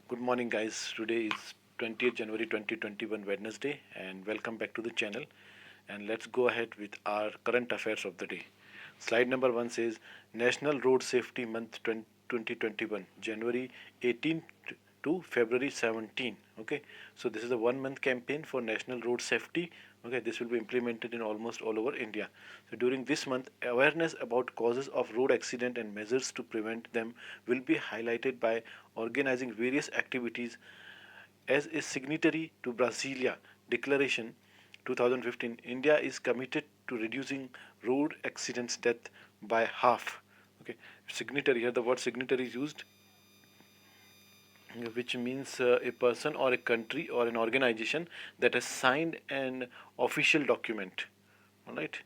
Good morning, guys. Today is 20th January 2021, Wednesday, and welcome back to the channel. And let's go ahead with our current affairs of the day. Slide number 1 says National Road Safety Month 2021, January 18 to February 17. Okay, so this is a 1 month campaign for national road safety. Okay, this will be implemented in almost all over India. So during this month, awareness about causes of road accident and measures to prevent them will be highlighted by organizing various activities. As a signatory to Brasilia Declaration 2015, India is committed to reducing road accidents death by half. Okay, signatory, here the word signatory is used, which means a person or a country or an organization that has signed an official document. All right,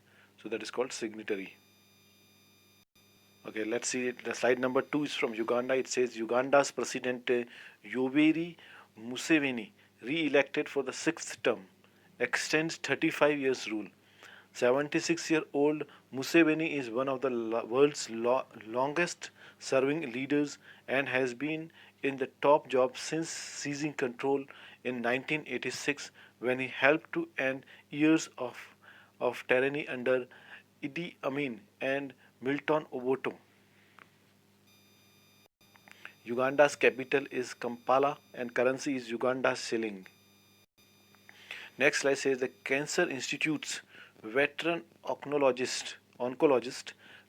so that is called signatory. Okay, let's see it. The slide number 2 is from Uganda. It says Uganda's President Yoweri Museveni, re-elected for the sixth term, extends 35 years rule. 76-year-old Museveni is one of the world's longest serving leaders and has been in the top job since seizing control in 1986, when he helped to end years of tyranny under Idi Amin and Milton Obote. Uganda's capital is Kampala and currency is Uganda shilling. Next slide says the Cancer Institute's veteran oncologist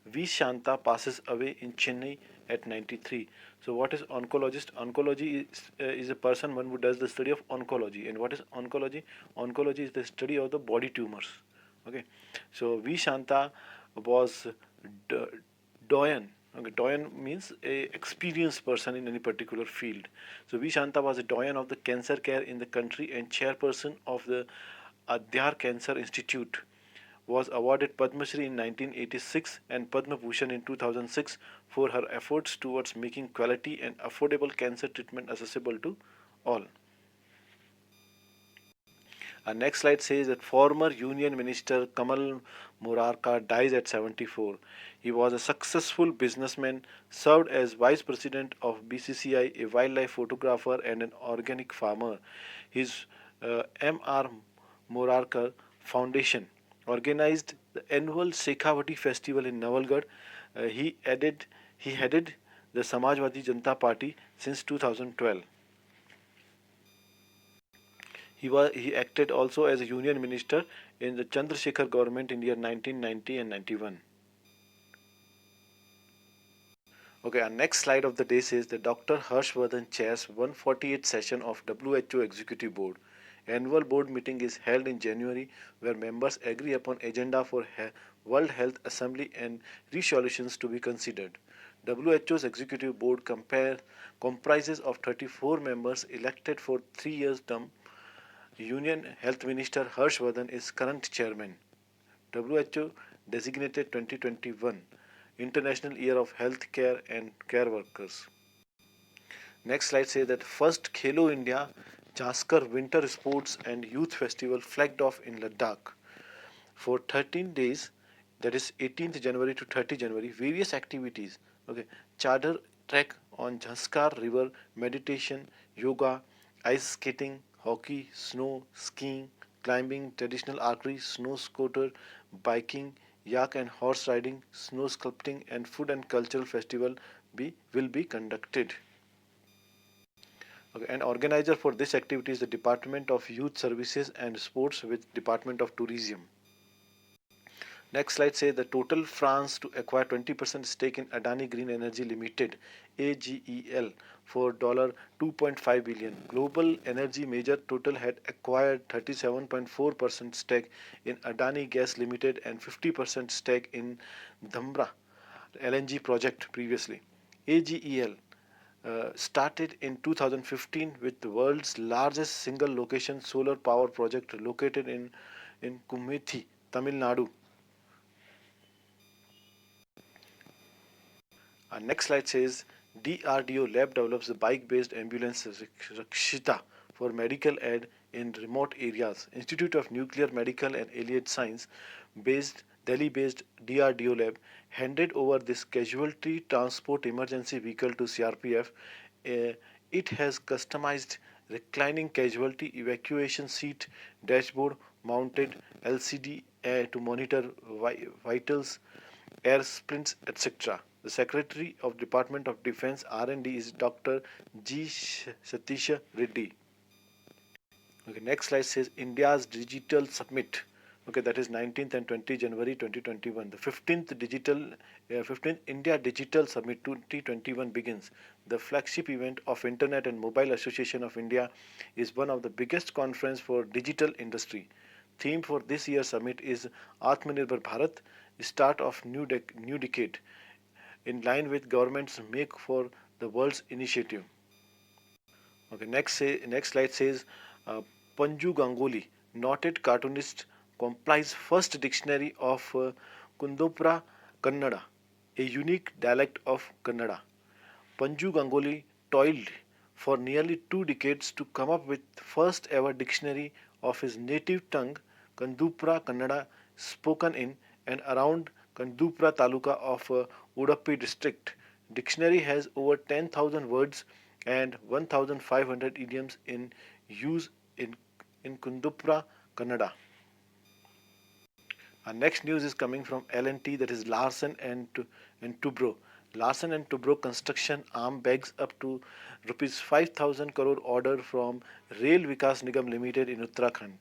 V. Shanta passes away in Chennai at 93. So what is oncologist? Oncology is a person, one who does the study of oncology. And what is oncology? Oncology is the study of the body tumors. Okay, so V. Shanta was doyen. Okay, doyen means a experienced person in any particular field. So V. Shanta was a doyen of the cancer care in the country and chairperson of the Adyar Cancer Institute. Was awarded Padma Shri in 1986 and Padma Bhushan in 2006 for her efforts towards making quality and affordable cancer treatment accessible to all. Our next slide says that former Union Minister Kamal Murarka dies at 74. He was a successful businessman, served as Vice President of BCCI, a wildlife photographer, and an organic farmer. His M.R. Murarka Foundation organized the annual Shekhawati festival in Navalgarh. He headed the Samajwadi Janata Party since 2012. He acted also as a union minister in the Chandrasekhar government in year 1990 and 91. Okay, our next slide of the day says that Dr. Harshvardhan chairs 148th session of WHO Executive Board. Annual board meeting is held in January, where members agree upon agenda for World Health Assembly and resolutions to be considered. WHO's executive board comprises of 34 members elected for 3 years term. Union Health Minister Harshvardhan is current chairman. WHO designated 2021 International Year of Health Care and Care Workers. Next slide says that first Khelo India Jaskar Winter Sports and Youth Festival flagged off in Ladakh. For 13 days, that is 18th January to 30 January, various activities. Okay, charter trek on Jaskar River, meditation, yoga, ice skating, hockey, snow, skiing, climbing, traditional archery, snow scooter, biking, yak and horse riding, snow sculpting, and food and cultural festival will be conducted. Okay, and organizer for this activity is the Department of Youth Services and Sports with Department of Tourism. Next slide says the total France to acquire 20% stake in Adani Green Energy Limited (AGEL) for $2.5 billion. Global energy major Total had acquired 37.4% stake in Adani Gas Limited and 50% stake in Dhamra LNG project previously. AGEL started in 2015 with the world's largest single location solar power project located in Kumethi, Tamil Nadu. Our next slide says DRDO Lab develops the bike-based ambulance Rakshita for medical aid in remote areas. Institute of Nuclear Medical and Allied Science Delhi-based DRDO Lab handed over this casualty transport emergency vehicle to CRPF it has customized reclining casualty evacuation seat, dashboard mounted LCD to monitor vitals, air sprints, etc. The Secretary of Department of Defense R&D is Dr. G. Satish Reddy. Okay, next slide says India's Digital Summit. Okay, that is 19th and 20th January 2021. The 15th India Digital Summit 2021 begins. The flagship event of Internet and Mobile Association of India is one of the biggest conference for digital industry. Theme for this year's summit is Atmanirbhar Bharat, start of new decade, in line with government's Make for the World's initiative. Okay, next slide says uh, Panju Ganguly, noted cartoonist, compiles first dictionary of Kundopura Kannada, a unique dialect of Kannada. Panju Ganguly toiled for nearly 2 decades to come up with first ever dictionary of his native tongue, Kandupra Kannada, spoken in and around Kandupra Taluka of Udupi district. Dictionary has over 10,000 words and 1,500 idioms in use in, in Kundupra Kannada. Our next news is coming from L&T, that is and Toubro. Larsen and Toubro construction arm begs up to rupees 5,000 crore order from Rail Vikas Nigam Limited in Uttarakhand.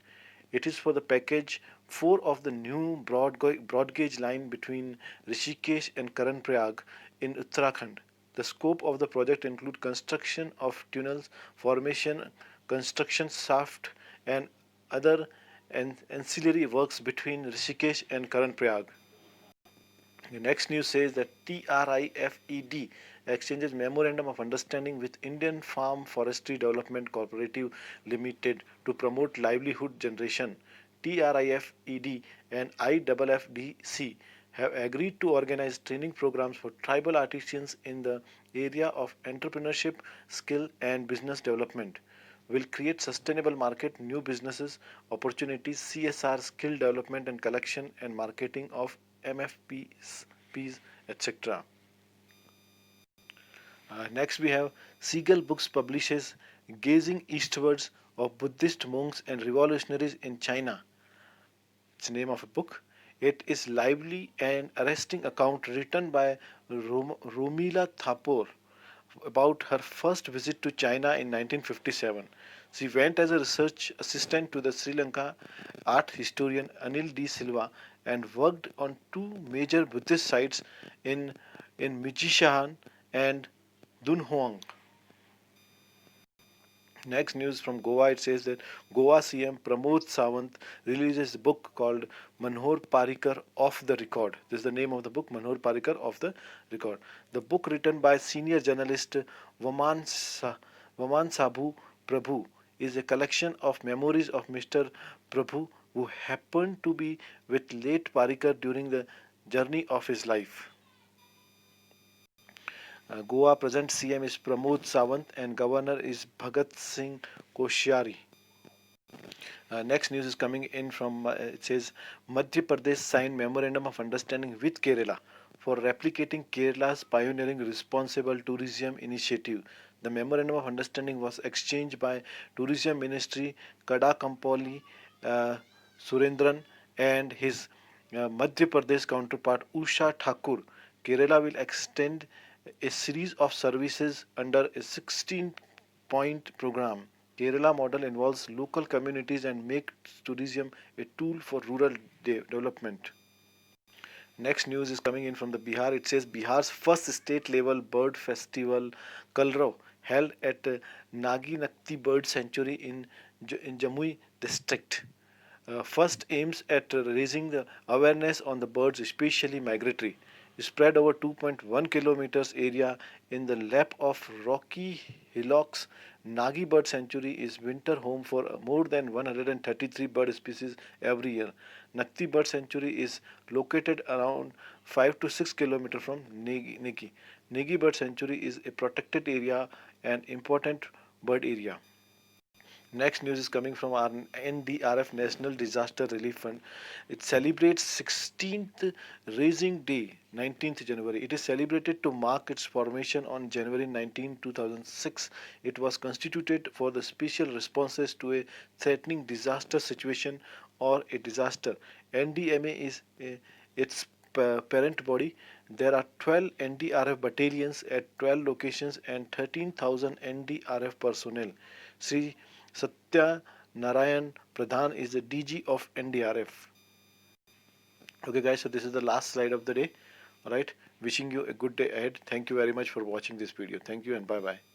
It is for the package 4 of the new broad gauge line between Rishikesh and Karanprayag in Uttarakhand. The scope of the project includes construction of tunnels, formation, construction shaft, and other ancillary works between Rishikesh and Karanprayag. The next news says that TRIFED exchanges memorandum of understanding with Indian Farm Forestry Development Cooperative Limited to promote livelihood generation. TRIFED and IFFDC have agreed to organize training programs for tribal artisans in the area of entrepreneurship, skill and business development. Will create sustainable market, new businesses, opportunities, CSR, skill development and collection and marketing of MFPs, etc. Next we have Seagull Books publishes Gazing Eastwards of Buddhist Monks and Revolutionaries in China. It's the name of a book. It is lively and arresting account written by Romila Thapor about her first visit to China in 1957. She went as a research assistant to the Sri Lanka art historian Anil D. Silva and worked on two major Buddhist sites in, Michigan and Dunhuang. Next news from Goa, it says that Goa CM Pramod Sawant releases a book called Manohar Parikar Off the Record. This is the name of the book, Manohar Parikar Off the Record. The book written by senior journalist Vaman Sabhu Prabhu is a collection of memories of Mr. Prabhu, who happened to be with late Parikar during the journey of his life. Goa present CM is Pramod Sawant and Governor is Bhagat Singh Koshyari. Next news is coming in from it says Madhya Pradesh signed memorandum of understanding with Kerala for replicating Kerala's pioneering responsible tourism initiative. The memorandum of understanding was exchanged by Tourism Ministry Kadakampally uh, Surendran and his Madhya Pradesh counterpart Usha Thakur. Kerala will extend a series of services under a 16-point program. Kerala model involves local communities and makes tourism a tool for rural development. Next news is coming in from the Bihar. It says Bihar's first state level bird festival, Kalro, held at Nagi Nakti Bird Sanctuary in Jamui district. First aims at raising the awareness on the birds, especially migratory. Spread over 2.1 kilometers area in the lap of rocky hillocks, Nagi Bird Sanctuary is winter home for more than 133 bird species every year. Nakti Bird Sanctuary is located around 5 to 6 kilometers from Negi. Negi Bird Sanctuary is a protected area and important bird area. Next news is coming from our NDRF National Disaster Relief Fund. It celebrates 16th Raising Day, 19th January. It is celebrated to mark its formation on January 19, 2006. It was constituted for the special responses to a threatening disaster situation or a disaster. NDMA is its parent body. There are 12 NDRF battalions at 12 locations and 13,000 NDRF personnel. Sri Satya Narayan Pradhan is the DG of NDRF. Okay, guys, so this is the last slide of the day. All right, wishing you a good day ahead. Thank you very much for watching this video. Thank you and bye bye.